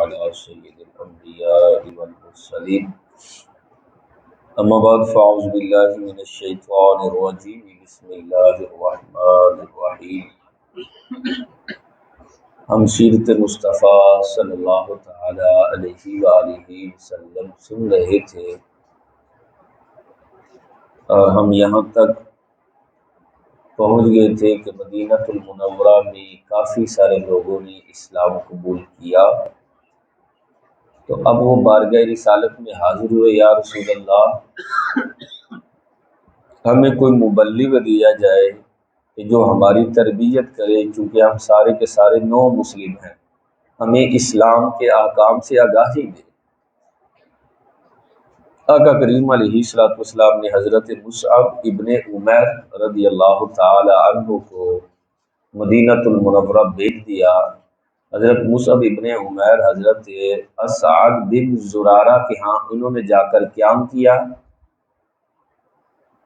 على سيد الأنبياء والمرسلين أما بعد فأعوذ بالله من الشيطان الرجيم بسم الله الرحمن الرحيم۔ ہم سیرت مصطفیٰ صلی اللہ تعالی علیہ وآلہ وسلم سن رہے تھے اور ہم یہاں تک پہنچ گئے تھے کہ مدینہ المنورہ میں کافی سارے لوگوں نے اسلام قبول کیا، تو اب وہ بارگاہ رسالت میں حاضر ہوئے، یا رسول اللہ ہمیں کوئی مبلغ دیا جائے کہ جو ہماری تربیت کرے، چونکہ ہم سارے کے سارے نو مسلم ہیں، ہمیں اسلام کے احکام سے آگاہی دے۔ آقا کریم علیہ السلام نے حضرت مصعب ابن عمیر رضی اللہ تعالی عنہ کو مدینہ المنورہ بھیج دیا۔ حضرت مصعب ابن عمیر حضرت اسعد بن زرارہ کے ہاں انہوں نے جا کر قیام کیا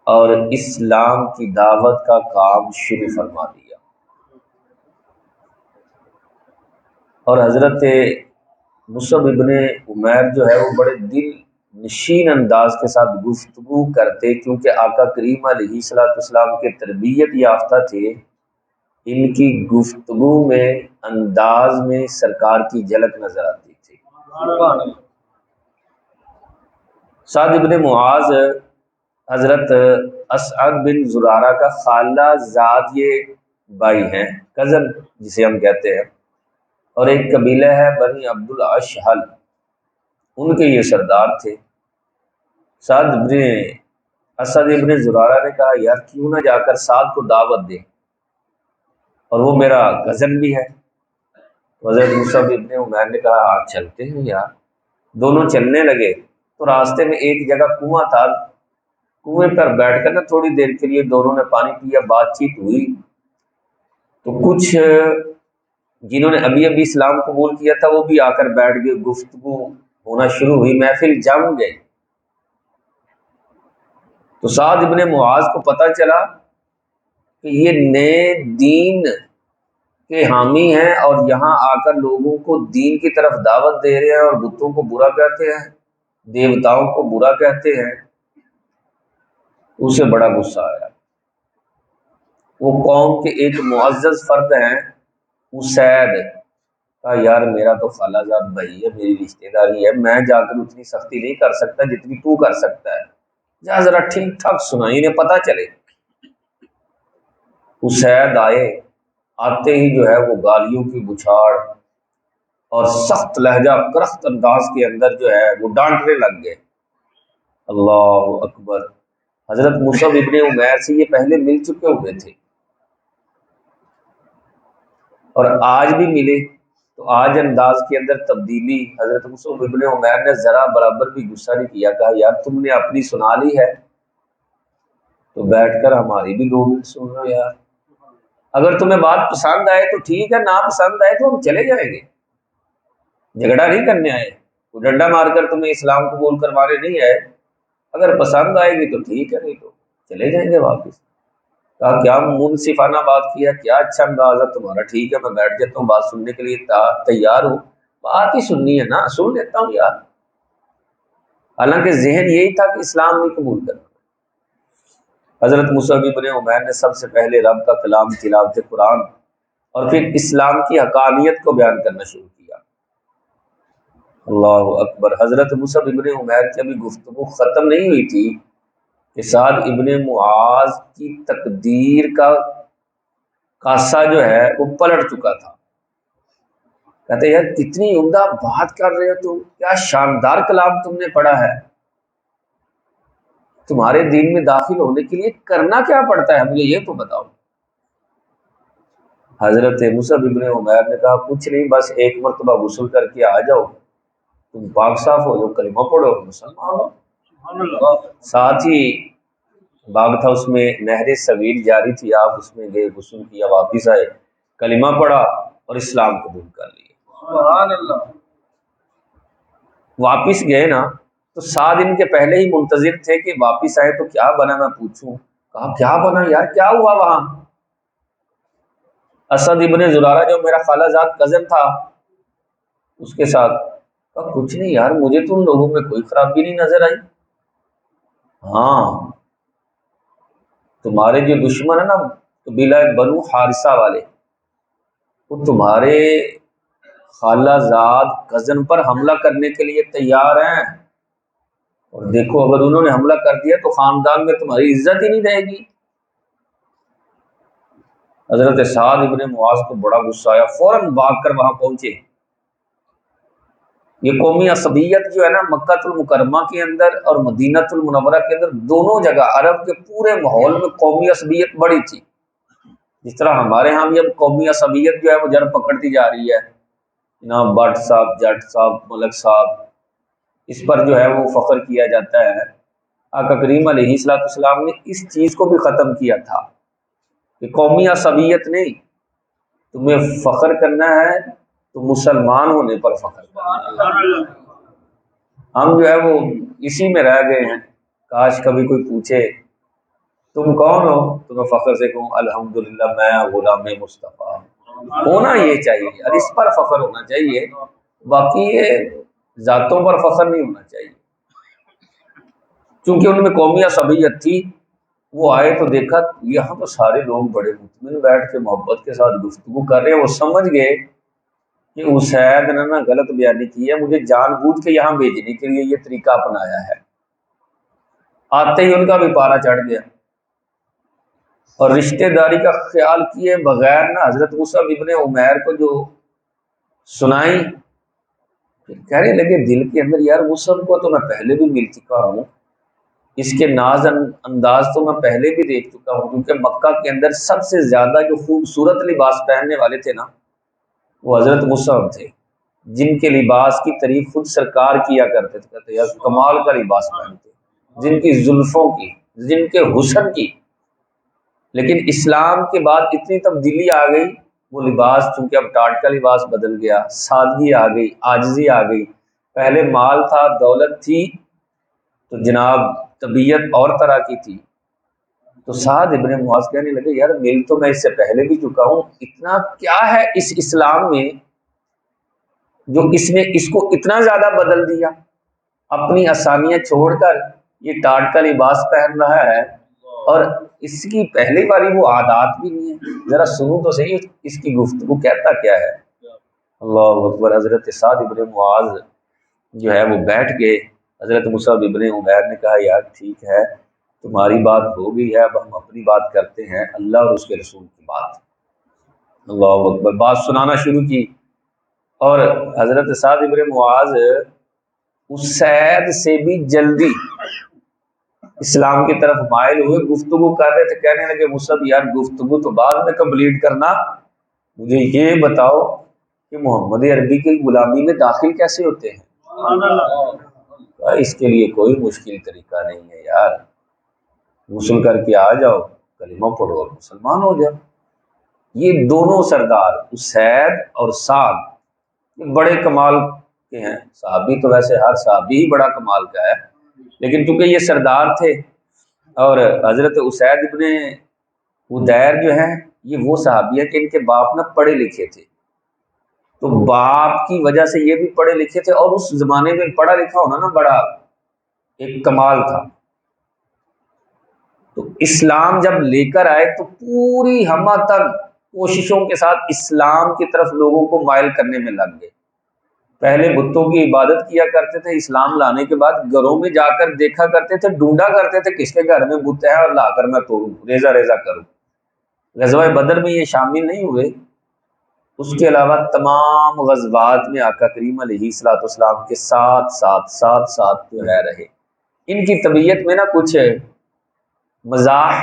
اور اسلام کی دعوت کا کام شروع فرما دیا، اور حضرت مصعب ابن عمیر جو ہے وہ بڑے دل نشین انداز کے ساتھ گفتگو کرتے، کیونکہ آقا کریم علیہ السلام کے تربیت یافتہ تھے۔ ان کی گفتگو میں انداز میں سرکار کی جھلک نظر آتی تھی۔ سعد بن معاذ حضرت اسعد بن زرارہ کا خالہ زاد یہ بھائی ہیں، کزن جسے ہم کہتے ہیں، اور ایک قبیلہ ہے بنی عبد الاشہل، ان کے یہ سردار تھے۔ اسد ابن زرارہ نے کہا یار کیوں نہ جا کر سعد کو دعوت دے، اور وہ میرا کزن بھی ہے۔ حضرت مصعب ابن عمیر نے کہا آپ چلتے ہیں یار۔ دونوں چلنے لگے تو راستے میں ایک جگہ کنواں تھا، کنویں پر بیٹھ کر تھوڑی دیر کے لیے دونوں نے پانی پیا، بات چیت ہوئی، تو کچھ جنہوں نے ابھی اسلام قبول کیا تھا وہ بھی آ کر بیٹھ گئے، گفتگو ہونا شروع ہوئی، محفل جم گئی۔ تو سعد ابن معاذ کو پتہ چلا کہ یہ نئے دین کے حامی ہیں اور یہاں آ کر لوگوں کو دین کی طرف دعوت دے رہے ہیں اور بتوں کو برا کہتے ہیں، دیوتاؤں کو برا کہتے ہیں۔ اسے بڑا غصہ آیا۔ وہ قوم کے ایک معزز فرد ہیں اسید، کہا یار میرا تو خالہ زاد بھائی ہے، میری رشتہ داری ہے، میں جا کر اتنی سختی نہیں کر سکتا جتنی تو کر سکتا ہے، جا ذرا ٹھیک ٹھاک سنا، انہیں پتہ چلے۔ اسید آئے، آتے ہی جو ہے وہ گالیوں کی بچھاڑ اور سخت لہجہ کرخت انداز کے اندر جو ہے وہ ڈانٹنے لگ گئے۔ اللہ اکبر۔ حضرت مصعب ابن عمیر سے یہ پہلے مل چکے ہوئے تھے اور آج بھی ملے، تو آج انداز کے اندر تبدیلی۔ حضرت مصعب ابن عمیر نے ذرا برابر بھی غصہ نہیں کیا، کہا یار تم نے اپنی سنا لی ہے تو بیٹھ کر ہماری بھی 2 منٹ سن لو یار، اگر تمہیں بات پسند آئے تو ٹھیک ہے، نا پسند آئے تو ہم چلے جائیں گے، جھگڑا نہیں کرنے آئے، وہ ڈنڈا مار کر تمہیں اسلام قبول کروانے نہیں آئے، اگر پسند آئے گی تو ٹھیک ہے، نہیں تو چلے جائیں گے واپس۔ کہا کیا منصفانہ بات کیا، کیا اچھا انداز ہے تمہارا، ٹھیک ہے میں بیٹھ جاتا ہوں، بات سننے کے لیے تیار ہوں، بات ہی سننی ہے نا، سن لیتا ہوں یار۔ حالانکہ ذہن یہی تھا کہ اسلام نہیں قبول کرنا۔ حضرت مصعب ابن عمیر نے سب سے پہلے رب کا کلام تلاوت قرآن اور پھر اسلام کی حقانیت کو بیان کرنا شروع کیا۔ اللہ اکبر۔ حضرت مصعب ابن عمیر کی ابھی گفتگو ختم نہیں ہوئی تھی کہ سعد ابن معاذ کی تقدیر کا کاسہ جو ہے وہ پلٹ چکا تھا۔ کہتے یار کتنی عمدہ بات کر رہے ہو تم، کیا شاندار کلام تم نے پڑھا ہے، تمہارے دین میں داخل ہونے کے لیے کرنا کیا پڑتا ہے مجھے یہ تو بتاؤ۔ حضرت مصعب ابن عمیر نے کہا کچھ نہیں، بس ایک مرتبہ غسل کر کے آ جاؤ، تم پاک صاف ہو جاؤ، کلمہ پڑھو، مسلمان ہو۔ ساتھ ہی باغ تھا، اس میں نہر سویل جاری تھی، آپ اس میں گئے، غسل کیا، واپس آئے، کلمہ پڑھا اور اسلام قبول کر لیا۔ سبحان اللہ۔ واپس گئے نا تو 7 دن کے پہلے ہی منتظر تھے کہ واپس آئے تو کیا بنا میں پوچھوں۔ کہا کیا بنا یار، کیا ہوا وہاں؟ اسد ابن زرارہ جو میرا خالہ زاد کزن تھا اس کے ساتھ کہا کچھ نہیں یار، مجھے تو ان لوگوں میں کوئی خرابی نہیں نظر آئی۔ ہاں تمہارے جو دشمن ہے نا قبیلہ بنو حارثہ والے، وہ تمہارے خالہ زاد کزن پر حملہ کرنے کے لیے تیار ہیں، اور دیکھو اگر انہوں نے حملہ کر دیا تو خاندان میں تمہاری عزت ہی نہیں رہے گی۔ حضرت سعد ابن معاذ کو بڑا غصہ آیا، فوراً بھاگ کر وہاں پہنچے۔ یہ قومی عصبیت جو ہے نا مکہ المکرمہ کے اندر اور مدینہ المنورہ کے اندر دونوں جگہ عرب کے پورے ماحول میں قومی عصبیت بڑی تھی۔ جس طرح ہمارے ہاں بھی اب قومی عصبیت جو ہے وہ جڑ پکڑتی جا رہی ہے، جناب بٹ صاحب، جٹ صاحب، ملک صاحب، اس پر جو ہے وہ فخر کیا جاتا ہے۔ آقا کریم علیہ الصلوۃ والسلام نے اس چیز کو بھی ختم کیا تھا کہ قومی عصبیت نہیں، تمہیں فخر کرنا ہے تو مسلمان ہونے پر فخر کرنا ہے۔ ہم جو ہے وہ اسی میں رہ گئے ہیں، کاش کبھی کوئی پوچھے تم کون ہو تو میں فخر سے کہوں الحمدللہ میں غلام مصطفیٰ۔ ہونا یہ چاہیے اور اس پر فخر ہونا چاہیے، باقی یہ ذاتوں پر فخر نہیں ہونا چاہیے۔ چونکہ ان میں قومی عصبیت تھی، وہ آئے تو دیکھا یہاں تو سارے لوگ بڑے مطمئن بیٹھ کے محبت کے ساتھ گفتگو کر رہے ہیں، وہ سمجھ گئے کہ اسید نے نا غلط بیانی کی ہے، مجھے جان بوجھ کے یہاں بھیجنے کے لیے یہ طریقہ اپنایا ہے۔ آتے ہی ان کا بھی پارا چڑھ گیا اور رشتہ داری کا خیال کیے بغیر نا حضرت مصعب ابن عمیر کو جو سنائی، کہنے لگے دل کے اندر یار مصعب کو تو میں پہلے بھی مل چکا ہوں، اس کے ناز انداز تو میں پہلے بھی دیکھ چکا ہوں، کیونکہ مکہ کے اندر سب سے زیادہ جو خوبصورت لباس پہننے والے تھے نا وہ حضرت مصعب تھے، جن کے لباس کی تعریف خود سرکار کیا کرتے تھے، کہتے یار کمال کا لباس پہنتے، جن کی زلفوں کی، جن کے حسن کی۔ لیکن اسلام کے بعد اتنی تبدیلی آ گئی، وہ لباس چونکہ اب ٹاٹ کا لباس بدل گیا، سادگی آ گئی، عاجزی آ گئی۔ پہلے مال تھا، دولت تھی، تو جناب طبیعت اور طرح کی تھی۔ تو سعد ابن معاذ کہنے لگے یار مل تو میں اس سے پہلے بھی چکا ہوں، اتنا کیا ہے اس اسلام میں جو اس نے اس کو اتنا زیادہ بدل دیا، اپنی آسانیاں چھوڑ کر یہ ٹاٹ کا لباس پہن رہا ہے، اور اس کی پہلی باری وہ عادات بھی نہیں ہے۔ ذرا سنو تو صحیح اس کی گفتگو کہتا کیا ہے۔ اللہ اکبر۔ حضرت سعد ابن معاذ جو ہے وہ بیٹھ گئے، حضرت مصعب ابن عمیر نے کہا یار ٹھیک ہے تمہاری بات ہو گئی ہے، اب ہم اپنی بات کرتے ہیں، اللہ اور اس کے رسول کی بات۔ اللہ اکبر۔ بات سنانا شروع کی، اور حضرت سعد ابن معاذ اسید سے بھی جلدی اسلام کی طرف مائل ہوئے، گفتگو کر رہے تھے۔ کہنے لگے مصعب یار گفتگو تو بعد میں کمپلیٹ کرنا، مجھے یہ بتاؤ کہ محمد عربی کی غلامی میں داخل کیسے ہوتے ہیں؟ اس کے لیے کوئی مشکل طریقہ نہیں ہے یار، غسل کر کے آ جاؤ، کلمہ پڑھو اور مسلمان ہو جاؤ۔ یہ دونوں سردار اسید اور سعد یہ بڑے کمال کے ہیں، صحابی تو ویسے ہر صحابی ہی بڑا کمال کا ہے، لیکن چونکہ یہ سردار تھے، اور حضرت اسید ابن حدیر جو ہیں یہ وہ صحابی ہیں کہ ان کے باپ نہ پڑھے لکھے تھے، تو باپ کی وجہ سے یہ بھی پڑھے لکھے تھے، اور اس زمانے میں پڑھا لکھا ہونا نا بڑا ایک کمال تھا۔ تو اسلام جب لے کر آئے تو پوری ہمہ تک کوششوں کے ساتھ اسلام کی طرف لوگوں کو مائل کرنے میں لگ گئے۔ پہلے بتوں کی عبادت کیا کرتے تھے، اسلام لانے کے بعد گھروں میں جا کر دیکھا کرتے تھے، ڈھونڈا کرتے تھے کس کے گھر میں بت ہے اور لا کر میں توڑوں، ریزہ ریزہ کروں۔ غزوہ بدر میں یہ شامل نہیں ہوئے، اس کے علاوہ تمام غزوات میں آقا کریم علیہ الصلوۃ والسلام کے ساتھ جو ہے رہے۔ ان کی طبیعت میں نا کچھ مزاح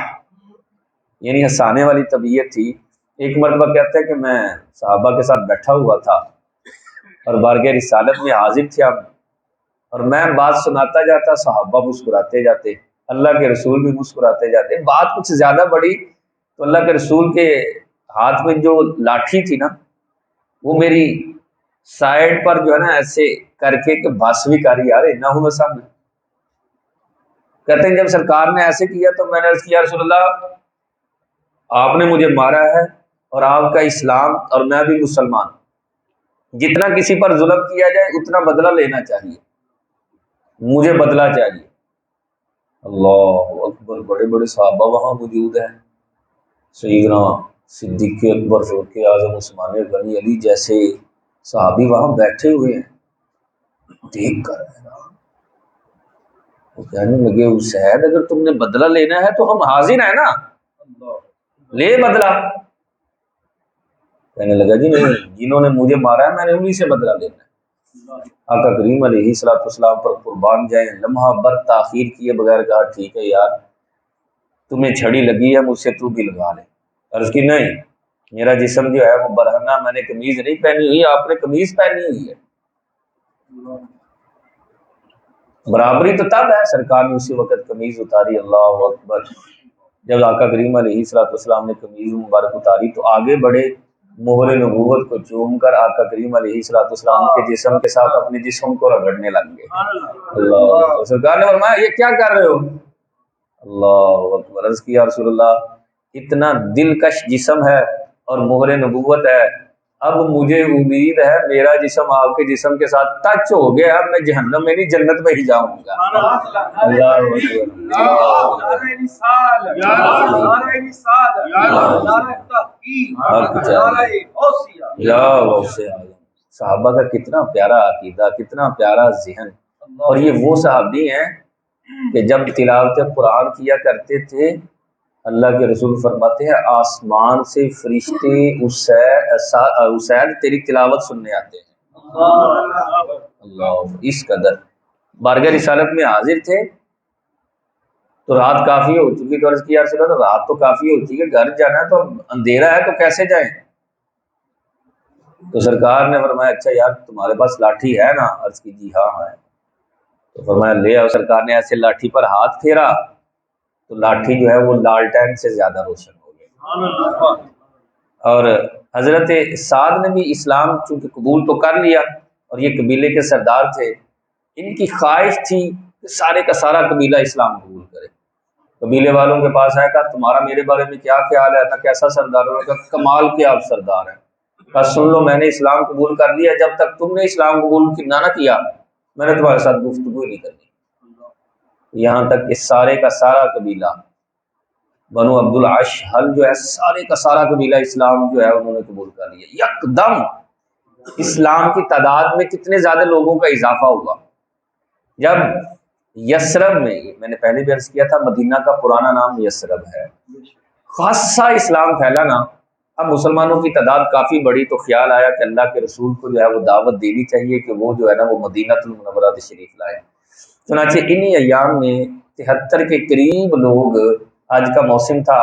یعنی ہنسانے والی طبیعت تھی۔ ایک مرتبہ کہتے ہیں کہ میں صحابہ کے ساتھ بیٹھا ہوا تھا اور بارگاہ رسالت میں حاضر تھے ہم، اور میں بات سناتا جاتا، صحابہ مسکراتے جاتے، اللہ کے رسول بھی مسکراتے جاتے۔ بات کچھ زیادہ بڑی تو اللہ کے رسول کے ہاتھ میں جو لاٹھی تھی نا وہ میری سائڈ پر جو ہے نا ایسے کر کے کہ بس بھی کر یار نہ ہوں سامنے۔ کہتے ہیں جب سرکار نے ایسے کیا تو میں نے عرض کیا رسول اللہ آپ نے مجھے مارا ہے اور آپ کا اسلام اور میں بھی مسلمان، جتنا کسی پر ظلم کیا جائے اتنا بدلہ لینا چاہیے، مجھے بدلہ چاہیے۔ اللہ اکبر، بڑے بڑے صحابہ وہاں موجود ہیں، سیدنا صدیق اکبر، فاروق اعظم، عثمان غنی، علی جیسے صحابی وہاں بیٹھے ہوئے ہیں، دیکھ کر وہ کہنے لگے حسین اگر تم نے بدلہ لینا ہے تو ہم حاضر ہیں نا، لے بدلہ۔ کہنے لگا جی نہیں، جنہوں نے مجھے مارا ہے میں نے انہی سے بدلہ لینا ہے۔ آقا کریم علیہ الصلوۃ والسلام پر قربان جائیں، لمحہ بر تاخیر کیے بغیر کہا ٹھیک ہے یار، تمہیں چھڑی لگی ہے مجھ سے تو بھی لگا لے۔ عرض کی نہیں، میرا جسم جو ہے وہ برہنہ، میں نے قمیض نہیں پہنی ہوئی، آپ نے قمیض پہنی ہوئی ہے۔ برابری تو تب ہے، سرکار نے اسی وقت قمیض اتاری۔ اللہ اکبر، جب آقا کریم علیہ الصلوۃ والسلام نے قمیض مبارک اتاری تو آگے بڑے، مہر نبوت کو چوم کر آقا کریم علیہ الصلوۃ والسلام کے جسم کے ساتھ اپنے جسم کو رگڑنے لگ گئے۔ اللہ، سرکار نے فرمایا یہ کیا کر رہے ہو؟ اللہ اکبر، عرض کیا رسول اللہ اتنا دلکش جسم ہے اور مہر نبوت ہے، اب مجھے امید ہے میرا جسم آپ کے جسم کے ساتھ ٹچ ہو گیا، اب میں جہنم میں نہیں جنت میں ہی جاؤں گا۔ اللہ صحابہ کا کتنا پیارا عقیدہ، کتنا پیارا ذہن، اور یہ وہ صحابی ہیں کہ جب تلاوت قرآن کیا کرتے تھے اللہ کے رسول فرماتے ہیں آسمان سے فرشتے اسید تیری تلاوت سننے آتے ہیں۔ اللہ، اس قدر بارگاہ رسالت میں حاضر تھے تو رات کافی ہو چکی، تو عرض کیا رسول اللہ رات تو کافی ہو چکی ہے، گھر جانا ہے تو اندھیرا ہے تو کیسے جائیں؟ تو سرکار نے فرمایا اچھا یار تمہارے پاس لاٹھی ہے نا؟ عرض کی جی ہاں ہے۔ تو فرمایا لے آؤ۔ سرکار نے ایسے لاٹھی پر ہاتھ پھیرا تو لاٹھی جو ہے وہ لالٹین سے زیادہ روشن ہو گئی۔ اور حضرت سعد نے بھی اسلام چونکہ قبول تو کر لیا، اور یہ قبیلے کے سردار تھے، ان کی خواہش تھی کہ سارے کا سارا قبیلہ اسلام قبول کرے۔ قبیلے والوں کے پاس آیا کہا تمہارا میرے بارے میں کیا خیال ہے؟ کیسا سردار ہو؟ کہا کمال کے آپ سردار ہیں۔ کہا سن لو میں نے اسلام قبول کر لیا، جب تک تم نے اسلام قبول نہ کیا میں نے تمہارے ساتھ گفتگو نہیں کرنی۔ یہاں تک کہ سارے کا سارا قبیلہ بنو عبد الاشہل جو ہے، سارے کا سارا قبیلہ اسلام جو ہے انہوں نے قبول کر لیا۔ یکدم اسلام کی تعداد میں کتنے زیادہ لوگوں کا اضافہ ہوا۔ جب یثرب میں نے پہلے بھی عرض کیا تھا مدینہ کا پرانا نام یثرب ہے، خاصا اسلام پھیلا نا، اب مسلمانوں کی تعداد کافی بڑی، تو خیال آیا کہ اللہ کے رسول کو جو ہے وہ دعوت دینی چاہیے کہ وہ جو ہے نا وہ مدینہ المنورہ تشریف لائے۔ چنانچہ انہی ایام میں 73 کے قریب لوگ، حج کا موسم تھا،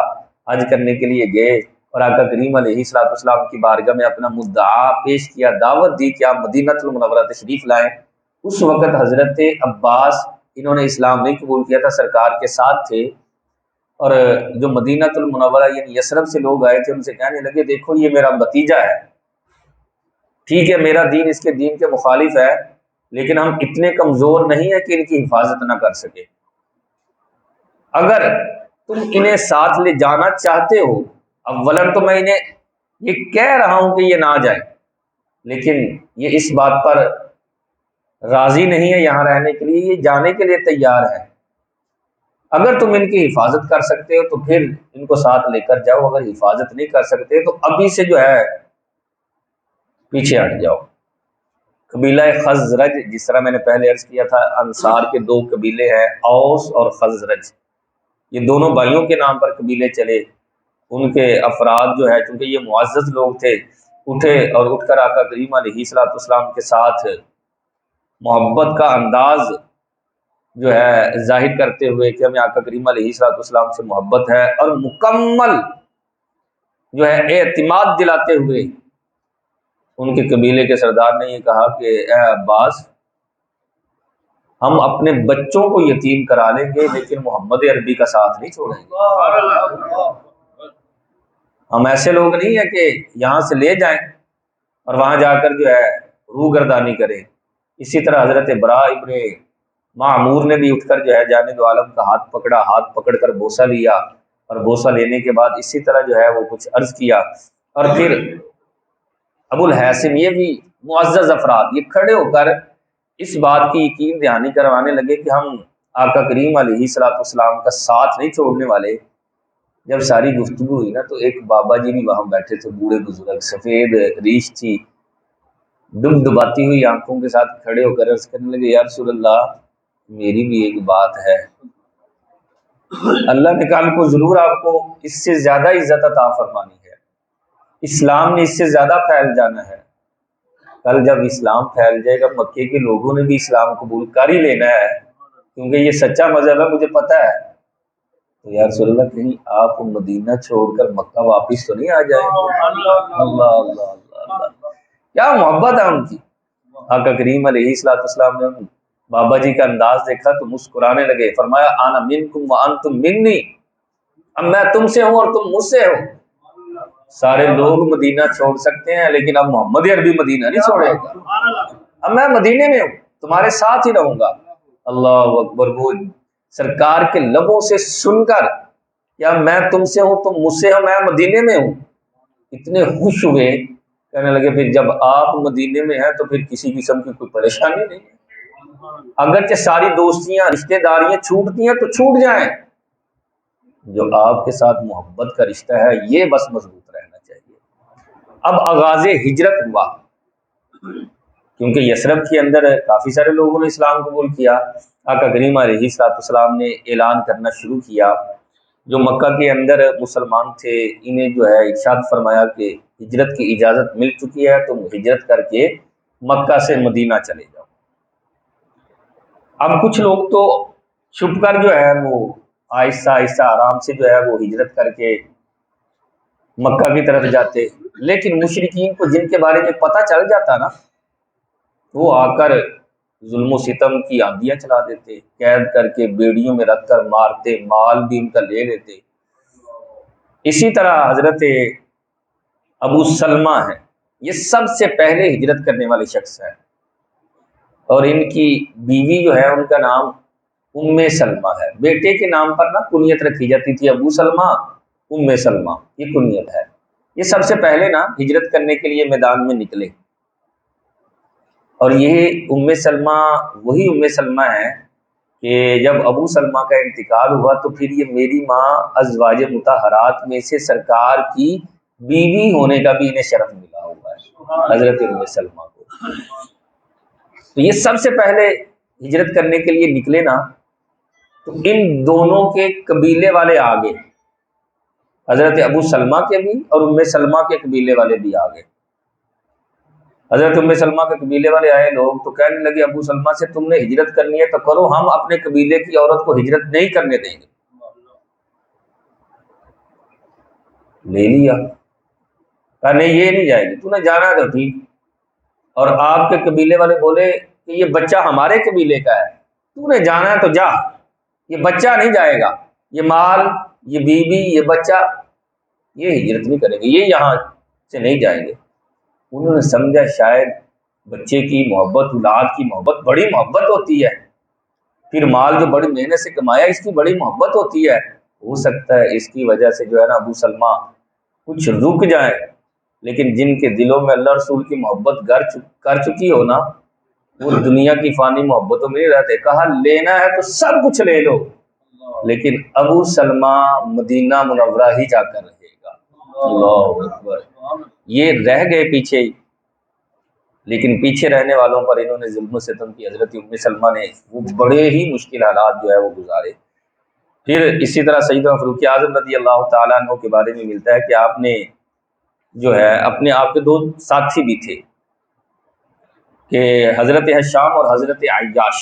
حج کرنے کے لیے گئے اور آقا کریم علیہ الصلوۃ والسلام کی بارگاہ میں اپنا مدعا پیش کیا، دعوت دی کہ آپ مدینہ المنورہ تشریف لائیں۔ اس وقت حضرت عباس، انہوں نے اسلام نہیں قبول کیا تھا، سرکار کے ساتھ تھے، اور جو مدینہ المنورہ یعنی یثرب سے لوگ آئے تھے ان سے کہنے لگے دیکھو یہ میرا بھتیجا ہے، ٹھیک ہے میرا دین اس کے دین کے مخالف ہے، لیکن ہم اتنے کمزور نہیں ہیں کہ ان کی حفاظت نہ کر سکے، اگر تم انہیں ساتھ لے جانا چاہتے ہو، اولاً تو میں انہیں یہ کہہ رہا ہوں کہ یہ نہ جائیں، لیکن یہ اس بات پر راضی نہیں ہے یہاں رہنے کے لیے، یہ جانے کے لیے تیار ہے، اگر تم ان کی حفاظت کر سکتے ہو تو پھر ان کو ساتھ لے کر جاؤ، اگر حفاظت نہیں کر سکتے تو ابھی سے جو ہے پیچھے ہٹ جاؤ۔ قبیلہ خزرج، جس طرح میں نے پہلے عرض کیا تھا انصار کے دو قبیلے ہیں، اوس اور خزرج، یہ دونوں بھائیوں کے نام پر قبیلے چلے، ان کے افراد جو ہے چونکہ یہ معزز لوگ تھے، اٹھے اور اٹھ کر آقا کریم علیہ الصلوۃ والسلام کے ساتھ محبت کا انداز جو ہے ظاہر کرتے ہوئے کہ ہمیں آقا کریم علیہ الصلوۃ والسلام سے محبت ہے، اور مکمل جو ہے اعتماد دلاتے ہوئے ان کے قبیلے کے سردار نے یہ کہا کہ اے عباس، ہم اپنے بچوں کو یتیم کرا لیں گے لیکن محمد عربی کا ساتھ نہیں چھوڑیں گے۔ ہم ایسے لوگ نہیں ہیں کہ یہاں سے لے جائیں اور وہاں جا کر جو ہے روگردانی کریں۔ اسی طرح حضرت براء ابن معمور نے بھی اٹھ کر جو ہے جانب عالم کا ہاتھ پکڑا، ہاتھ پکڑ کر بوسہ لیا، اور بوسہ لینے کے بعد اسی طرح جو ہے وہ کچھ عرض کیا، اور پھر ابو الحاسم، یہ بھی معزز افراد، یہ کھڑے ہو کر اس بات کی یقین دہانی کروانے لگے کہ ہم آقا کریم علیہ الصلوۃ والسلام کا ساتھ نہیں چھوڑنے والے۔ جب ساری گفتگو ہوئی نا تو ایک بابا جی بھی وہاں بیٹھے تھے، بوڑھے بزرگ، سفید ریش تھی، دم دباتی ہوئی آنکھوں کے ساتھ کھڑے ہو کر عرض کرنے لگے یا رسول اللہ میری بھی ایک بات ہے، اللہ نے کل کو ضرور آپ کو اس سے زیادہ عزت عطا فرمانی ہے، اسلام نے اس سے زیادہ پھیل جانا ہے، کل جب اسلام پھیل جائے گا مکے کے لوگوں نے بھی اسلام قبول کر ہی لینا ہے کیونکہ یہ سچا مذہب ہے، مجھے پتہ ہے۔ تو یا رسول اللہ کہیں آپ مدینہ چھوڑ کر مکہ واپس تو نہیں آ جائیں گے؟ اللہ اللہ اللہ اللہ، کیا محبت ہے ان کی۔ آقا کریم علیہ الصلوۃ والسلام نے بابا جی کا انداز دیکھا تو مسکرانے لگے، فرمایا انا منکم وانتم منی، اب میں تم سے ہوں اور تم مجھ سے ہو۔ سارے لوگ مدینہ چھوڑ سکتے ہیں لیکن اب محمد عربی مدینہ نہیں چھوڑے گا، اب میں مدینے میں ہوں، تمہارے ساتھ ہی رہوں گا۔ اللہ اکبر، وہ سرکار کے لبوں سے سن کر کیا میں تم سے ہوں تم مجھ سے ہو، میں مدینے میں ہوں، اتنے خوش ہوئے، کہنے لگے پھر جب آپ مدینے میں ہیں تو پھر کسی قسم کی کوئی پریشانی نہیں ہے، اگرچہ ساری دوستیاں رشتہ داریاں چھوٹتی ہیں تو چھوٹ جائیں، جو آپ کے ساتھ محبت کا رشتہ ہے یہ بس مضبوط رہنا چاہیے۔ اب آغاز ہجرت ہوا کیونکہ یثرب کے اندر کافی سارے لوگوں نے اسلام قبول کیا، آقا کریم علیہ الصلوۃ والسلام نے اعلان کرنا شروع کیا، جو مکہ کے اندر مسلمان تھے انہیں جو ہے ارشاد فرمایا کہ ہجرت کی اجازت مل چکی ہے، تم ہجرت کر کے مکہ سے مدینہ چلے جاؤ۔ اب کچھ لوگ تو چھپ کر جو ہے وہ آہستہ آہستہ آرام سے جو ہے وہ ہجرت کر کے مکہ کی طرف جاتے، لیکن مشرکین کو جن کے بارے میں پتہ چل جاتا نا وہ آ کر ظلم و ستم کی آندیاں چلا دیتے، قید کر کے بیڑیوں میں رکھ کر مارتے، مال بھی ان کا لے لیتے۔ اسی طرح حضرت ابو سلمہ ہیں، یہ سب سے پہلے ہجرت کرنے والے شخص ہیں، اور ان کی بیوی جو ہے ان کا نام ام سلمہ ہے، بیٹے کے نام پر نا کنیت رکھی جاتی تھی، ابو سلمہ ام سلمہ، یہ کنیت ہے۔ یہ سب سے پہلے نا ہجرت کرنے کے لیے میدان میں نکلے، اور یہ ام سلمہ وہی ام سلمہ ہے کہ جب ابو سلمہ کا انتقال ہوا تو پھر یہ میری ماں ازواج مطہرات میں سے سرکار کی بیوی ہونے کا بھی انہیں شرف ملا ہوا ہے، حضرت ام سلمہ کو۔ تو یہ سب سے پہلے ہجرت کرنے کے لیے نکلے نا تو ان دونوں کے قبیلے والے آگے، حضرت ابو سلمہ کے بھی اور ام سلمہ کے قبیلے والے بھی آگے۔ حضرت ام سلمہ کے قبیلے والے آئے لوگ تو کہنے لگے ابو سلمہ سے تم نے ہجرت کرنی ہے تو کرو، ہم اپنے قبیلے کی عورت کو ہجرت نہیں کرنے دیں گے۔ لے لیا، کہا نہیں یہ نہیں جائے گی، تو نے جانا تو ٹھیک، اور آپ کے قبیلے والے بولے کہ یہ بچہ ہمارے قبیلے کا ہے، تو نے جانا ہے تو جا، یہ بچہ نہیں جائے گا، یہ مال، یہ بیوی، یہ بچہ، یہ ہجرت نہیں کریں گے، یہ یہاں سے نہیں جائیں گے۔ انہوں نے سمجھا شاید بچے کی محبت، اولاد کی محبت بڑی محبت ہوتی ہے، پھر مال جو بڑی محنت سے کمایا اس کی بڑی محبت ہوتی ہے، ہو سکتا ہے اس کی وجہ سے جو ہے نا ابو سلمہ کچھ رک جائیں، لیکن جن کے دلوں میں اللہ رسول کی محبت کر چکی ہو نا وہ دنیا کی فانی محبتوں میں نہیں رہتے۔ کہا لینا ہے تو سب کچھ لے لو، لیکن ابو سلمہ مدینہ منورہ ہی جا کر رہے گا۔ اللہ اکبر، یہ رہ گئے پیچھے، لیکن پیچھے رہنے والوں پر انہوں نے ظلم و ستم کی، حضرت ام سلمہ نے وہ بڑے ہی مشکل حالات جو ہے وہ گزارے۔ پھر اسی طرح سیدنا فاروق اعظم رضی اللہ تعالیٰ عنہ کے بارے میں ملتا ہے کہ آپ نے جو ہے اپنے آپ کے دو ساتھی بھی تھے کہ حضرت حشام اور حضرت عیاش،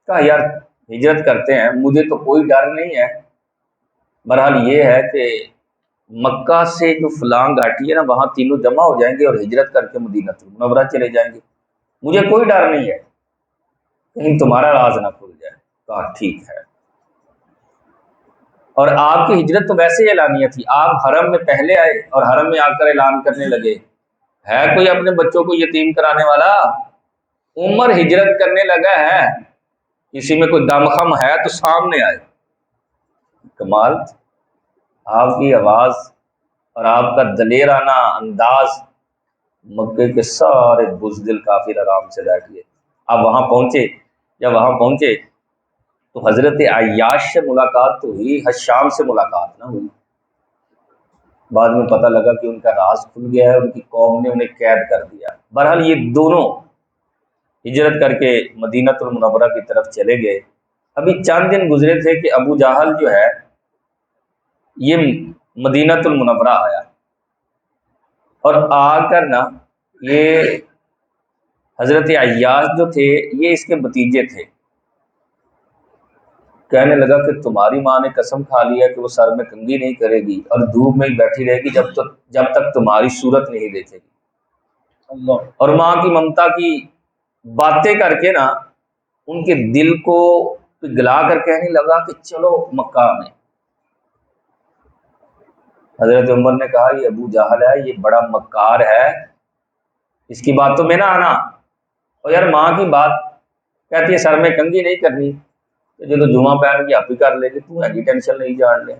کہا یار ہجرت کرتے ہیں، مجھے تو کوئی ڈر نہیں ہے، بہرحال یہ ہے کہ مکہ سے جو فلاں گھاٹی ہے نا وہاں تینوں جمع ہو جائیں گے اور ہجرت کر کے مدینہ منورہ چلے جائیں گے، مجھے کوئی ڈر نہیں ہے، کہیں تمہارا راز نہ کھل جائے۔ کہا ٹھیک ہے۔ اور آپ کی ہجرت تو ویسے ہی اعلانیہ تھی، آپ حرم میں پہلے آئے اور حرم میں آ کر اعلان کرنے لگے، ہے کوئی اپنے بچوں کو یتیم کرانے والا؟ عمر ہجرت کرنے لگا ہے، کسی میں کوئی دم خم ہے تو سامنے آئے۔ کمال، آپ کی آواز اور آپ کا دلیرانہ انداز مکے کے سارے بزدل کافر آرام سے بیٹھ گئے. اب وہاں پہنچے، جب وہاں پہنچے تو حضرت عیاش سے ملاقات تو ہوئی، حشام سے ملاقات نہ ہوئی. بعد میں پتہ لگا کہ ان کا راز کھل گیا ہے، ان کی قوم نے انہیں قید کر دیا. بہرحال یہ دونوں ہجرت کر کے مدینہ المنورہ کی طرف چلے گئے. ابھی چند دن گزرے تھے کہ ابو جہل جو ہے یہ مدینہ المنورہ آیا، اور آ کر نا یہ حضرت عیاش جو تھے یہ اس کے بھتیجے تھے. کہنے لگا کہ تمہاری ماں نے قسم کھا لیا کہ وہ سر میں کنگھی نہیں کرے گی اور دھوپ میں ہی بیٹھی رہے گی جب تک تمہاری صورت نہیں دیکھے گی. اللہ. اور ماں کی ممتا کی باتیں کر کے نا ان کے دل کو پگھلا کر کہنے لگا کہ چلو مکہ میں. حضرت عمر نے کہا یہ ابو جہل ہے، یہ بڑا مکار ہے، اس کی باتوں میں نہ آنا. اور یار ماں کی بات کہتی ہے سر میں کنگھی نہیں کرنی، جو جمعہ پہن کے آپ ہی کر لے گی، تو ایسی ٹینشن نہیں جان لے.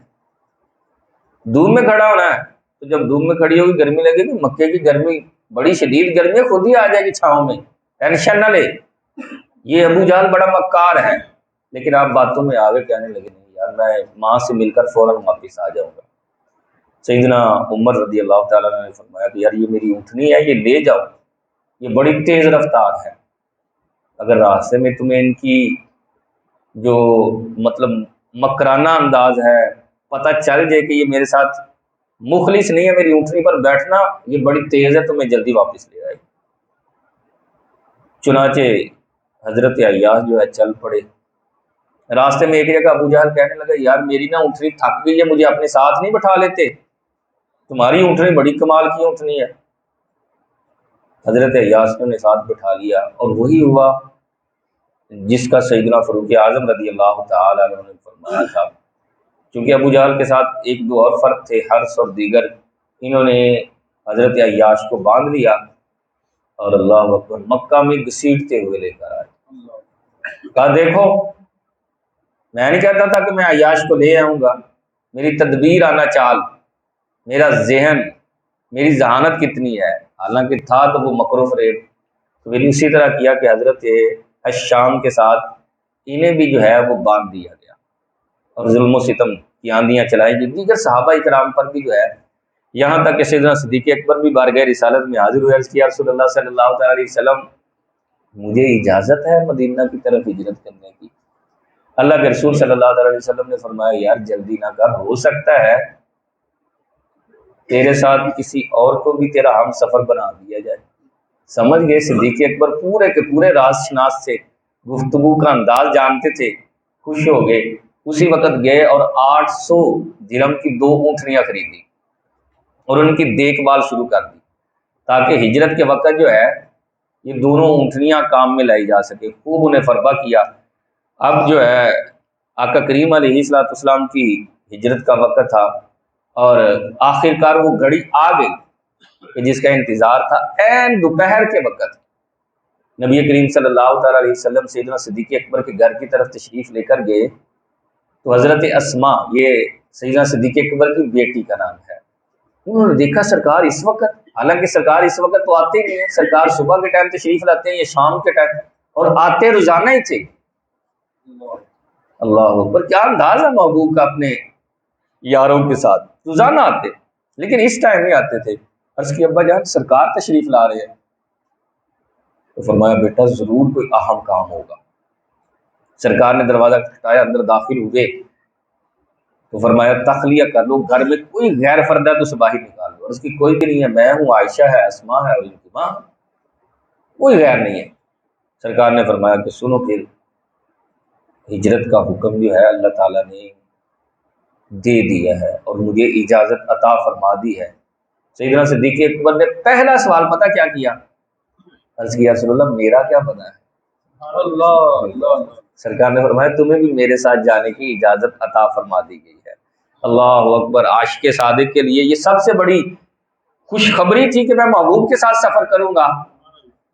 دھوپ میں کھڑا ہونا ہے تو جب دھوپ میں کھڑی ہوگی گرمی لگے گی، مکے کی گرمی بڑی شدید گرمی ہے، خود ہی آ جائے گی چھاؤں میں، ٹینشن نہ لے. یہ ابو جہل بڑا مکار ہے. لیکن آپ باتوں میں آگے کہنے لگے نہیں یار میں ماں سے مل کر فوراً واپس آ جاؤں گا. سیدنا عمر رضی اللہ تعالیٰ نے فرمایا کہ یار یہ میری اونٹنی ہے، یہ لے جاؤ، یہ بڑی تیز رفتار ہے، اگر راستے میں تمہیں ان کی جو مطلب مکرانہ انداز ہے پتہ چل جائے کہ یہ میرے ساتھ مخلص نہیں ہے، میری اونٹنی پر بیٹھنا، یہ بڑی تیز ہے، تو میں جلدی واپس لے آئے. چنانچہ حضرت عیاش جو ہے چل پڑے. راستے میں ایک جگہ ابو جہل کہنے لگا یار میری نا اونٹنی تھک گئی ہے، مجھے اپنے ساتھ نہیں بٹھا لیتے، تمہاری اونٹنی بڑی کمال کی اونٹنی ہے. حضرت عیاش نے انہیں ساتھ بٹھا لیا، اور وہی ہوا جس کا سیدنا فاروق اعظم رضی اللہ تعالیٰ عنہ نے فرمایا تھا. چونکہ ابو جہل کے ساتھ ایک دو اور فرد تھے، حرس اور دیگر، انہوں نے حضرت عیاش کو باندھ لیا اور اللہ اکبر مکہ میں گھسیٹتے ہوئے لے کر آئے. کہا دیکھو میں نہیں کہتا تھا کہ میں عیاش کو لے آؤں گا، میری تدبیر آنا چال، میرا ذہن، میری ذہانت کتنی ہے. حالانکہ تھا تو وہ مکر و فریب. تو میں نے اسی طرح کیا کہ حضرت حشام کے ساتھ انہیں بھی جو ہے وہ باندھ دیا گیا اور ظلم و ستم کی آندیاں چلائی گئی. دیگر صحابہ اکرام پر بھی جو ہے، یہاں تک کہ سیدنا صدیق اکبر بھی بارگاہ رسالت میں حاضر ہوئے، عرض کیا رسول اللہ صلی اللہ تعالیٰ علیہ وسلم مجھے اجازت ہے مدینہ کی طرف ہجرت کرنے کی؟ اللہ کے رسول صلی اللہ علیہ وسلم نے فرمایا یار جلدی نہ کر، ہو سکتا ہے تیرے ساتھ کسی اور کو بھی تیرا ہم سفر بنا دیا جائے. سمجھ گئے صدیق اکبر پورے کے پورے راز شناس تھے، گفتگو کا انداز جانتے تھے، خوش ہو گئے. اسی وقت گئے اور 800 درہم کی 2 اونٹنیاں خریدی اور ان کی دیکھ بھال شروع کر دی تاکہ ہجرت کے وقت جو ہے یہ دونوں اونٹنیاں کام میں لائی جا سکے. خوب انہیں فربہ کیا. اب جو ہے آقا کریم علیہ الصلوۃ والسلام کی ہجرت کا وقت تھا اور آخر کار وہ گھڑی آ گئی کہ جس کا انتظار تھا. عین دوپہر کے وقت نبی کریم صلی اللہ تعالیٰ علیہ وسلم سیدنا صدیق اکبر کے گھر کی طرف تشریف لے کر گئے تو حضرت اسماء، یہ سیدنا صدیق اکبر کی بیٹی کا نام ہے، انہوں نے دیکھا سرکار اس وقت، حالانکہ سرکار اس وقت تو آتے نہیں ہیں، سرکار صبح کے ٹائم تشریف لاتے ہیں یا شام کے ٹائم، اور آتے روزانہ ہی تھے. اللہ اکبر، کیا انداز ہے محبوب کا اپنے یاروں کے ساتھ، روزانہ آتے لیکن اس ٹائم نہیں آتے تھے. عرض کی ابا جان سرکار تشریف لا رہے ہیں، تو فرمایا بیٹا ضرور کوئی اہم کام ہوگا. سرکار نے دروازہ کھٹکھٹایا، اندر داخل ہوئے تو فرمایا تخلیہ کر لو، گھر میں کوئی غیر فرد ہے تو اسے باہر نکال دو. عرض کی کوئی بھی نہیں ہے، میں ہوں، عائشہ ہے، اسماء ہے اور ان کی ماں، کوئی غیر نہیں ہے. سرکار نے فرمایا کہ سنو پھر ہجرت کا حکم جو ہے اللہ تعالیٰ نے دے دیا ہے اور مجھے اجازت عطا فرما دی ہے. سیدنا صدیق اکبر نے پہلا سوال پتہ کیا کیا؟ عرض کیا رسول اللہ میرا کیا بنا ہے؟ اللہ. سرکار نے فرمایا تمہیں بھی میرے ساتھ جانے کی اجازت عطا فرما دی گئی ہے. اللہ اکبر. عاشق صادق کے لیے یہ سب سے بڑی خوشخبری تھی کہ میں محبوب کے ساتھ سفر کروں گا.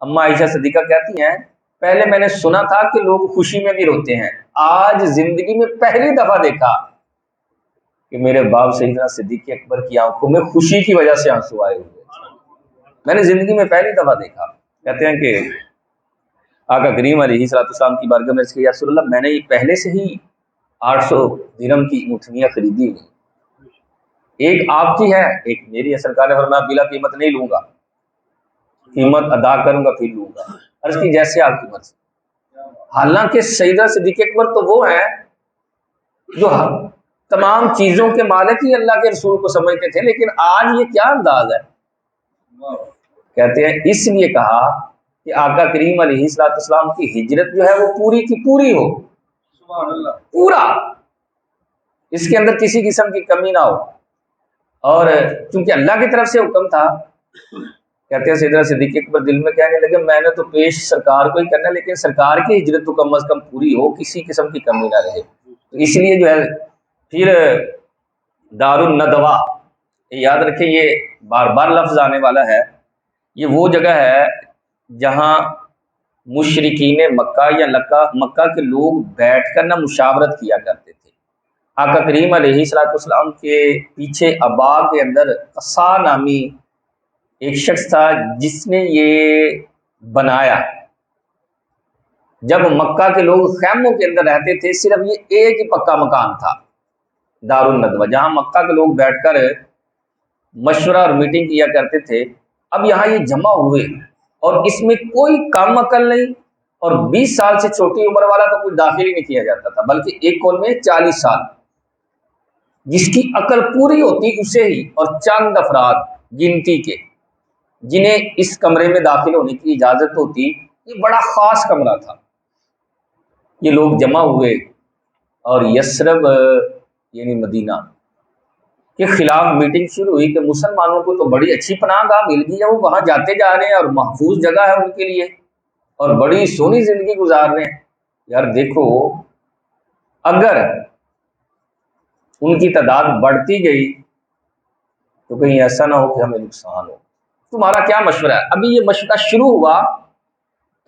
اما عائشہ صدیقہ کہتی ہیں پہلے میں نے سنا تھا کہ لوگ خوشی میں بھی روتے ہیں، آج زندگی میں پہلی دفعہ دیکھا کہ میرے باپ سیدنا صدیق اکبر کی آنکھوں میں خوشی کی وجہ سے آنسو آئے ہوئے. میں نے زندگی میں پہلی دفعہ دیکھا. کہتے ہیں کہ آقا کریم علیہ السلام کی بارگاہ میں یا رسول اللہ میں نے یہ پہلے سے ہی 800 درہم کی اونٹنیاں خریدی ہوئی، ایک آپ کی ہے ایک میری ہے. سرکار نے فرمایا بلا قیمت نہیں لوں گا، قیمت ادا کروں گا پھر لوں گا. عرض کی جیسے آپ کی مرضی. حالانکہ سیدہ صدیق اکبر تو وہ ہیں جو تمام چیزوں کے مالک ہی اللہ کے رسول کو سمجھتے تھے، لیکن آج یہ کیا انداز ہے. کہتے ہیں اس لیے کہا کہ آقا کریم علیہ السلام کی ہجرت جو ہے وہ پوری کی پوری ہو، پورا، اس کے اندر کسی قسم کی کمی نہ ہو. اور چونکہ اللہ کی طرف سے حکم تھا، کہتے ہیں سیدنا صدیق اکبر دل میں کہنے لگے میں نے تو پیش سرکار کو ہی کرنا، لیکن سرکار کی ہجرت تو کم از کم پوری ہو، کسی قسم کی کمی نہ رہے. تو اس لیے جو ہے پھر دار الندوہ، یاد رکھیں یہ بار بار لفظ آنے والا ہے، یہ وہ جگہ ہے جہاں مشرکین مکہ یا مکہ کے لوگ بیٹھ کر نہ مشاورت کیا کرتے تھے. آقا کریم علیہ السلام کے پیچھے ابا کے اندر قصا نامی ایک شخص تھا جس نے یہ بنایا. جب مکہ کے لوگ خیموں کے اندر رہتے تھے صرف یہ ایک ہی پکا مکان تھا دار الندوہ، جہاں مکہ کے لوگ بیٹھ کر مشورہ اور میٹنگ کیا کرتے تھے. اب یہاں یہ جمع ہوئے اور اس میں کوئی کم عقل نہیں، اور 20 سال سے چھوٹی عمر والا تو کوئی داخل ہی نہیں کیا جاتا تھا، بلکہ ایک قول میں 40 سال جس کی عقل پوری ہوتی اسے ہی، اور چند افراد گنتی کے جنہیں اس کمرے میں داخل ہونے کی اجازت ہوتی. یہ بڑا خاص کمرہ تھا. یہ لوگ جمع ہوئے اور یثرب یعنی مدینہ کے خلاف میٹنگ شروع ہوئی کہ مسلمانوں کو تو بڑی اچھی پناہ گاہ مل گئی ہے، وہ وہاں جاتے جا رہے ہیں اور محفوظ جگہ ہے ان کے لیے اور بڑی سونی زندگی گزار رہے ہیں. یار دیکھو اگر ان کی تعداد بڑھتی گئی تو کہیں ایسا نہ ہو کہ ہمیں نقصان ہو. تمہارا کیا مشورہ ہے؟ ابھی یہ مشورہ شروع ہوا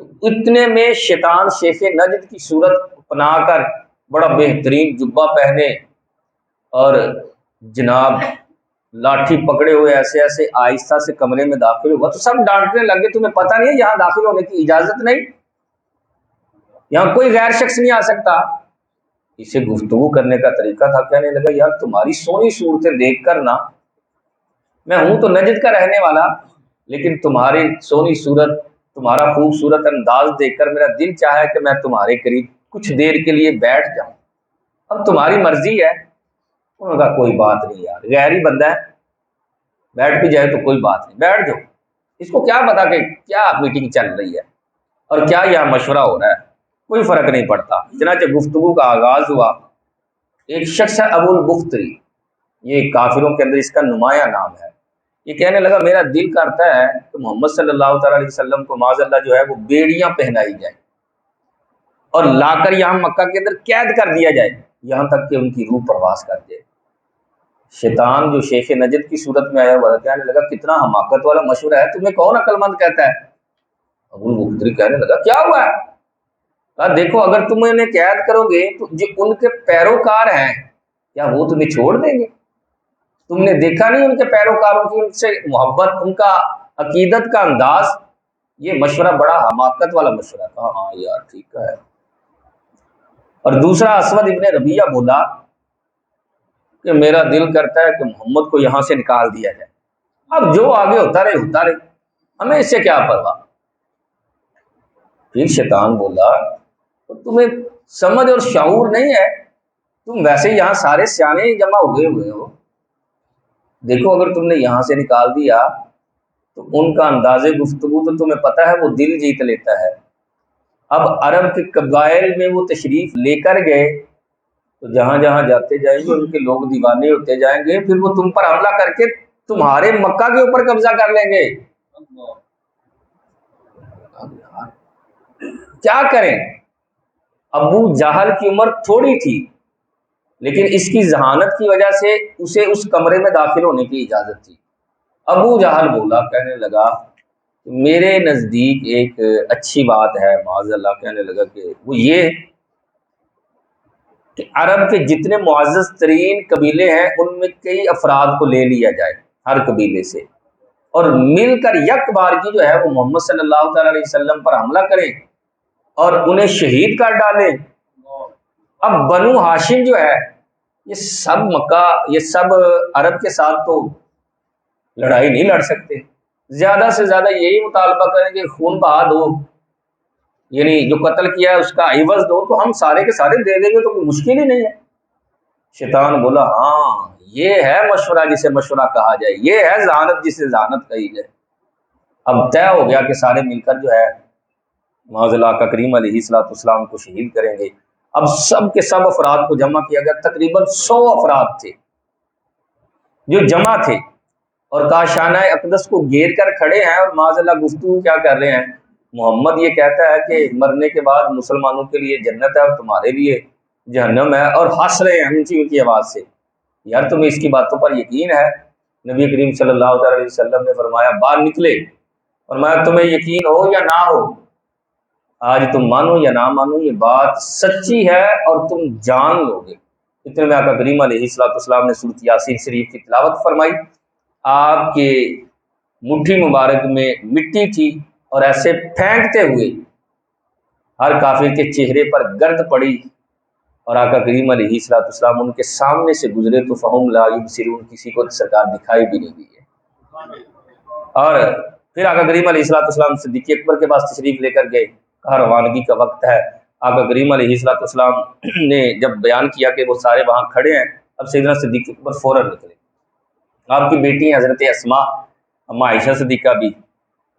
تو اتنے میں شیطان شیخ نجد کی صورت بنا کر بڑا بہترین جبہ پہنے اور جناب لاٹھی پکڑے ہوئے ایسے ایسے آہستہ سے کمرے میں داخل ہوا. تو سب ڈانٹنے لگے تمہیں پتہ نہیں ہے یہاں داخل ہونے کی اجازت نہیں، یہاں کوئی غیر شخص نہیں آ سکتا. اسے گفتگو کرنے کا طریقہ تھا. کہنے لگا یار تمہاری سونی صورتیں دیکھ کر نا، میں ہوں تو نجد کا رہنے والا، لیکن تمہاری سونی صورت، تمہارا خوبصورت انداز دیکھ کر میرا دل چاہا کہ میں تمہارے قریب کچھ دیر کے لیے بیٹھ جاؤں. اب تمہاری مرضی ہے. انہوں نے کہا کوئی بات نہیں یار، غیر ہی بندہ ہے، بیٹھ بھی جائے تو کوئی بات نہیں، بیٹھ جاؤ. اس کو کیا پتا کہ کیا میٹنگ چل رہی ہے اور کیا یہاں مشورہ ہو رہا ہے، کوئی فرق نہیں پڑتا. چنانچہ گفتگو کا آغاز ہوا. ایک شخص ہے ابو البختری، یہ کافروں کے اندر اس کا نمایاں نام ہے. یہ کہنے لگا میرا دل کرتا ہے کہ محمد صلی اللہ تعالی علیہ وسلم کو معاذ اللہ جو ہے وہ بیڑیاں پہنائی جائیں اور لا کر یہاں مکہ کے اندر قید کر دیا جائے یہاں تک کہ ان کی روح پرواز کر جائے. شیطان جو شیخ نجد کی صورت میں آیا ہوا کہنے لگا کتنا حماقت والا مشورہ ہے، تمہیں کون عقل مند کہتا ہے؟ ابو البختری کہنے لگا کیا ہوا ہے؟ کہا دیکھو اگر تم انہیں قید کرو گے تو جو ان کے پیروکار ہیں کیا وہ تمہیں چھوڑ دیں گے؟ تم نے دیکھا نہیں ان کے پیروکاروں کی ان سے محبت، ان کا عقیدت کا انداز. یہ مشورہ بڑا حماقت والا مشورہ تھا. ہاں یار ٹھیک ہے. اور دوسرا اسود ابن ربیعہ بولا کہ میرا دل کرتا ہے کہ محمد کو یہاں سے نکال دیا جائے، اب جو آگے ہوتا رہے، ہمیں اس سے کیا پرواہ. پھر شیطان بولا تمہیں سمجھ اور شعور نہیں ہے، تم ویسے یہاں سارے سیانے جمع ہوئے ہو. دیکھو اگر تم نے یہاں سے نکال دیا تو ان کا انداز گفتگو تو تمہیں پتہ ہے وہ دل جیت لیتا ہے. اب عرب کے قبائل میں وہ تشریف لے کر گئے تو جہاں جہاں جاتے جائیں گے ان کے لوگ دیوانے ہوتے جائیں گے، پھر وہ تم پر حملہ کر کے تمہارے مکہ کے اوپر قبضہ کر لیں گے. کیا کریں؟ ابو جہل کی عمر تھوڑی تھی لیکن اس کی ذہانت کی وجہ سے اسے اس کمرے میں داخل ہونے کی اجازت تھی. ابو جہل بولا، کہنے لگا میرے نزدیک ایک اچھی بات ہے، معاذ اللہ کہنے لگا کہ وہ یہ کہ عرب کے جتنے معزز ترین قبیلے ہیں ان میں کئی افراد کو لے لیا جائے، ہر قبیلے سے اور مل کر یک بار کی جو ہے وہ محمد صلی اللہ تعالی علیہ وسلم پر حملہ کریں اور انہیں شہید کر ڈالیں۔ اب بنو ہاشم جو ہے یہ سب مکہ، یہ سب عرب کے ساتھ تو لڑائی نہیں لڑ سکتے، زیادہ سے زیادہ یہی مطالبہ کریں کہ خون بہا دو، یعنی جو قتل کیا ہے اس کا عوض دو، تو ہم سارے کے سارے دے دیں گے، تو کوئی مشکل ہی نہیں ہے۔ شیطان بولا ہاں یہ ہے مشورہ جسے مشورہ کہا جائے، یہ ہے ذہانت جسے ذہانت کہی جائے۔ اب طے ہو گیا کہ سارے مل کر جو ہے معاذ اللہ آقا کریم علیہ الصلوۃ والسلام کو شہید کریں گے۔ اب سب کے سب افراد کو جمع کیا گیا، تقریباً 100 افراد تھے جو جمع تھے اور کاشانہ اقدس کو گھیر کر کھڑے ہیں، اور معاذ اللہ گفتگو کیا کر رہے ہیں، محمد یہ کہتا ہے کہ مرنے کے بعد مسلمانوں کے لیے جنت ہے اور تمہارے لیے جہنم ہے، اور ہنس رہے ہیں اونچی اونچی آواز سے۔ یار تمہیں اس کی باتوں پر یقین ہے؟ نبی کریم صلی اللہ علیہ وسلم نے فرمایا باہر نکلے، فرمایا تمہیں یقین ہو یا نہ ہو، آج تم مانو یا نہ مانو یہ بات سچی ہے اور تم جان لو گے۔ اتنے میں آقا کریم علیہ السلام نے سورۃ یاسین شریف کی تلاوت فرمائی۔ آپ کے مٹھی مبارک میں مٹی تھی اور ایسے پھینکتے ہوئے ہر کافر کے چہرے پر گرد پڑی، اور آقا کریم علیہ السلام ان کے سامنے سے گزرے تو فہم لا یبصرون، کسی کو سرکار دکھائی بھی نہیں دی ہے۔ اور پھر آقا کریم علیہ السلام صدیق اکبر کے پاس تشریف لے کر گئے، کہا روانگی کا وقت ہے۔ آقا کریم علیہ السلام نے جب بیان کیا کہ وہ سارے وہاں کھڑے ہیں، اب سیدنا صدیق اکبر فوراً نکلے۔ آپ کی بیٹی ہیں حضرت اسماء، اما عائشہ صدیقہ بھی،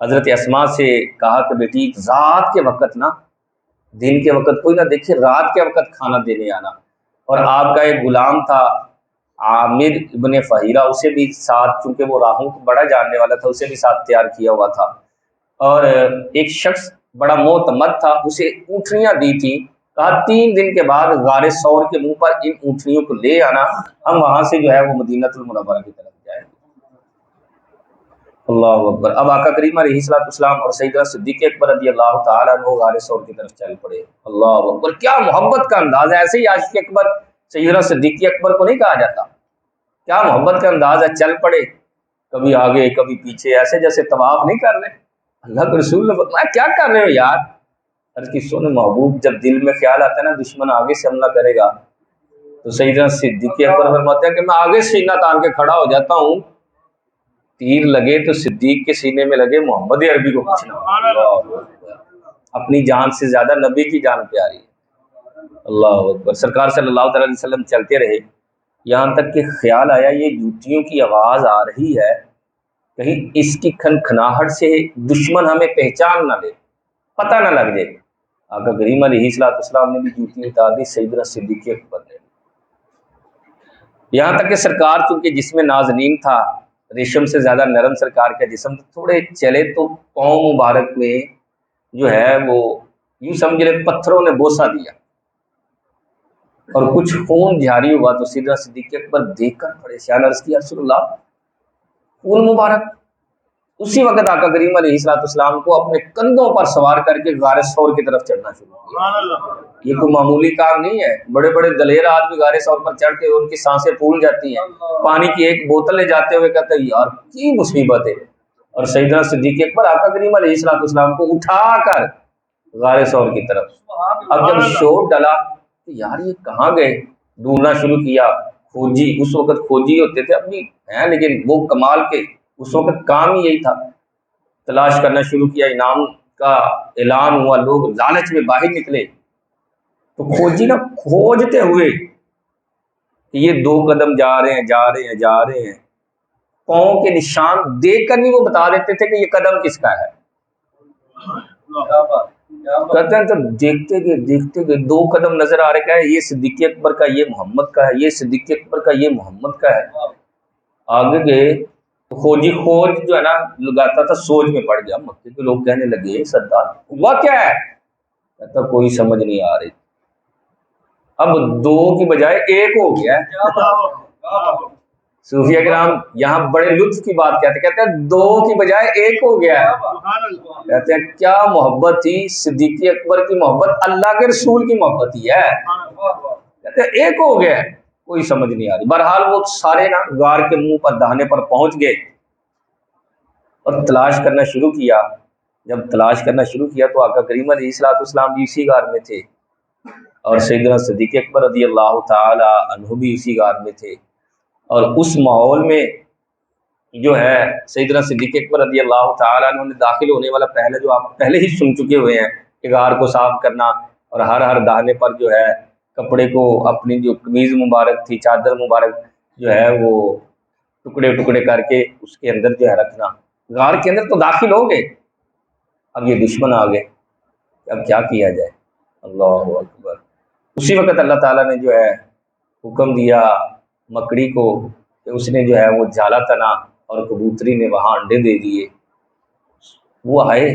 حضرت اسماء سے کہا کہ بیٹی رات کے وقت نا، دن کے وقت کوئی نہ دیکھے، رات کے وقت کھانا دینے آنا۔ اور آپ کا ایک غلام تھا عامر ابن فہیرہ، اسے بھی ساتھ، چونکہ وہ راہوں کو بڑا جاننے والا تھا، اسے بھی ساتھ تیار کیا ہوا تھا۔ اور ایک شخص بڑا معتمد تھا، اسے اونٹنیاں دی تھی، کہا 3 دن کے بعد غار ثور کے منہ پر ان اونٹنیوں کو لے آنا، ہم وہاں سے جو ہے وہ مدینہ المنورہ کی طرف جائیں گے۔ اللہ اکبر۔ اب آقا کریم علیہ السلام اور سیدنا صدیق اکبر رضی اللہ تعالیٰ عنہ غار ثور کی طرف چل پڑے۔ اللہ اکبر، کیا محبت کا انداز ہے! ایسے ہی عاشق اکبر سیدنا صدیق اکبر کو نہیں کہا جاتا، کیا محبت کا انداز ہے! چل پڑے، کبھی آگے کبھی پیچھے، ایسے جیسے طواف نہیں کر رہے۔ اللہ کے رسول نے فرمایا کیا کر رہے ہو یار؟ عرض کی سونے محبوب، جب دل میں خیال آتا ہے نا دشمن آگے سے حملہ کرے گا، تو سیدنا صدیق اکبر فرماتے ہیں کہ میں آگے سینہ تان کے کھڑا ہو جاتا ہوں، تیر لگے تو صدیق کے سینے میں لگے، محمد عربی کو پوچھنا۔ اپنی جان سے زیادہ نبی کی جان پیاری ہے۔ اللہ اکبر۔ سرکار صلی اللہ تعالی علیہ وسلم چلتے رہے، یہاں تک کہ خیال آیا یہ جوتیوں کی آواز آ رہی ہے، کہیں اس کی کھنکھناہٹ سے دشمن ہمیں پہچان نہ لے، پتہ نہ لگ جائے۔ آقا کریم علیہ السلام نے بھی جوتی اتار دی، سیدنا صدیق اکبر نے۔ یہاں تک کہ سرکار چونکہ جسم نازنین تھا، ریشم سے زیادہ نرم سرکار کا جسم، تھوڑے چلے تو پاؤں مبارک میں جو ہے وہ یوں سمجھ لے پتھروں نے بوسہ دیا اور کچھ خون جاری ہوا، تو سیدنا صدیق اکبر دیکھ کر پریشان، عرض کیا رسول اللہ خون مبارک! اسی وقت آقا کریم علیہ السلام کو اپنے کندھوں پر سوار کر کے غار ثور کی طرف چڑھنا شروع کیا۔ یہ کوئی معمولی کام نہیں ہے، بڑے بڑے دلیر آدمی غار ثور پر چڑھتے ہوئے ان کی سانسیں پھول جاتی ہیں، پانی کی ایک بوتل لے جاتے ہوئے کہتے ہیں یار کی مصیبت ہے، اور سیدنا صدیق اکبر آقا کریم علیہ السلام کو اٹھا کر غار ثور کی طرف۔ اب جب شور ڈلا کہ یار یہ کہاں گئے، ڈھونڈنا شروع کیا۔ فوجی اس وقت فوجی ہوتے تھے، اب بھی ہیں لیکن وہ کمال کے اس وقت کام ہی یہی تھا، تلاش کرنا شروع کیا، انعام کا اعلان ہوا، لوگ لالچ میں باہر نکلے، تو فوجی نا کھوجتے ہوئے کہ یہ 2 قدم جا رہے ہیں، پاؤں کے نشان دیکھ کر بھی وہ بتا دیتے تھے کہ یہ قدم کس کا ہے۔ کہتے ہیں تو دیکھتے گئے 2 قدم نظر آ رہے، کہ یہ صدیق اکبر کا، یہ محمد کا ہے، یہ صدیق اکبر کا، یہ محمد کا ہے۔ آگے گئے تو فوجی خوج جو ہے نا لگاتا تھا، سوچ میں پڑ گیا۔ مکے کے لوگ کہنے لگے سردار ہوا کیا ہے؟ کہتا کوئی سمجھ نہیں آ رہی، اب 2 کی بجائے 1 ہو گیا ہے۔ صوفیہ کرام یہاں بڑے لطف کی بات کہتے ہیں 2 کی بجائے 1 ہو گیا ہے۔ کہتے ہیں کیا محبت تھی، صدیق اکبر کی محبت اللہ کے رسول کی محبت ہی ہے۔ کہتے ہیں 1 ہو گیا ہے، کوئی سمجھ نہیں آ رہی۔ بہرحال وہ سارے نا غار کے منہ پر دہانے پر پہنچ گئے، اور تلاش کرنا شروع کیا. جب تلاش کرنا شروع کیا تو آقا کریم علیہ الصلوۃ والسلام بھی اسی غار میں تھے، اور سیدنا صدیق اکبر رضی اللہ تعالی عنہ بھی اسی غار میں تھے. اور اس ماحول میں جو ہے سیدنا صدیق اکبر رضی اللہ تعالی عنہ نے داخل ہونے والا پہلے جو آپ پہلے ہی سن چکے ہوئے ہیں کہ غار کو صاف کرنا، اور ہر دانے پر جو ہے کپڑے کو، اپنی جو قمیض مبارک تھی، چادر مبارک جو ہے وہ ٹکڑے ٹکڑے کر کے اس کے اندر جو ہے رکھنا. غار کے اندر تو داخل ہو گئے، اب یہ دشمن آ گئے، اب کیا کیا جائے. اللہ اکبر. اسی وقت اللہ تعالیٰ نے جو ہے حکم دیا مکڑی کو کہ اس نے جو ہے وہ جالا تنا، اور کبوتری نے وہاں انڈے دے دیے. وہ آئے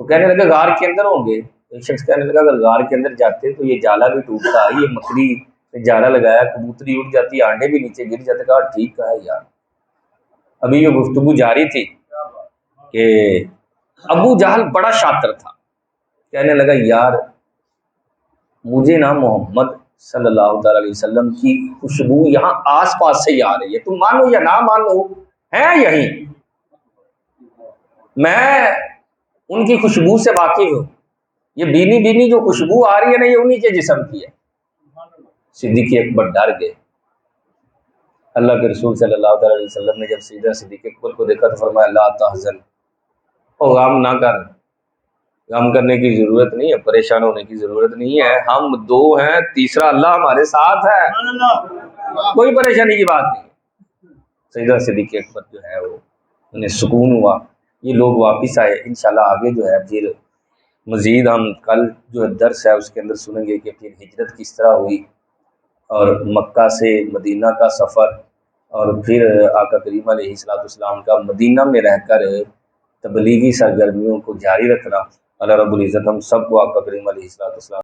تو کہنے لگے غار کے اندر ہوں گے. ایک شخص کہنے لگا اگر غار کے اندر جاتے تو یہ جالا بھی ٹوٹتا، یہ مکڑی نے جالا لگایا، کبوتری اڑ جاتی، انڈے بھی نیچے گر جاتے. کہا ٹھیک ہے یار. ابھی یہ گفتگو جاری تھی کہ ابو جہل بڑا شاطر تھا، کہنے لگا یار مجھے نا محمد صلی اللہ تعالی علیہ وسلم کی خوشبو یہاں آس پاس سے ہی آ رہی ہے، تم مانو یا نہ مانو ہے یہیں، میں ان کی خوشبو سے واقف ہوں. یہ بینی بینی جو خوشبو آ رہی ہے نا یہ انہی کے جسم کی ہے. صدیق اکبر ڈر گئے. اللہ کے رسول صلی اللہ تعالی علیہ وسلم نے جب سیدھا صدیق اکبر کو دیکھا تو فرمایا لا تحزن، او غم نہ کر، غم کرنے کی ضرورت نہیں ہے، پریشان ہونے کی ضرورت نہیں ہے، ہم دو ہیں، تیسرا اللہ ہمارے ساتھ ہے، کوئی پریشانی کی بات نہیں. سیدنا صدیق اکبر جو ہے وہ انہیں سکون ہوا. یہ لوگ واپس آئے. انشاءاللہ آگے جو ہے پھر مزید ہم کل جو درس ہے اس کے اندر سنیں گے کہ پھر ہجرت کس طرح ہوئی، اور مکہ سے مدینہ کا سفر، اور پھر آقا کریم علیہ الصلوۃ والسلام کا مدینہ میں رہ کر تبلیغی سرگرمیوں کو جاری رکھنا. اللہ رب العزت ہم سب کو آقا کریم علیہ الصلوۃ والسلام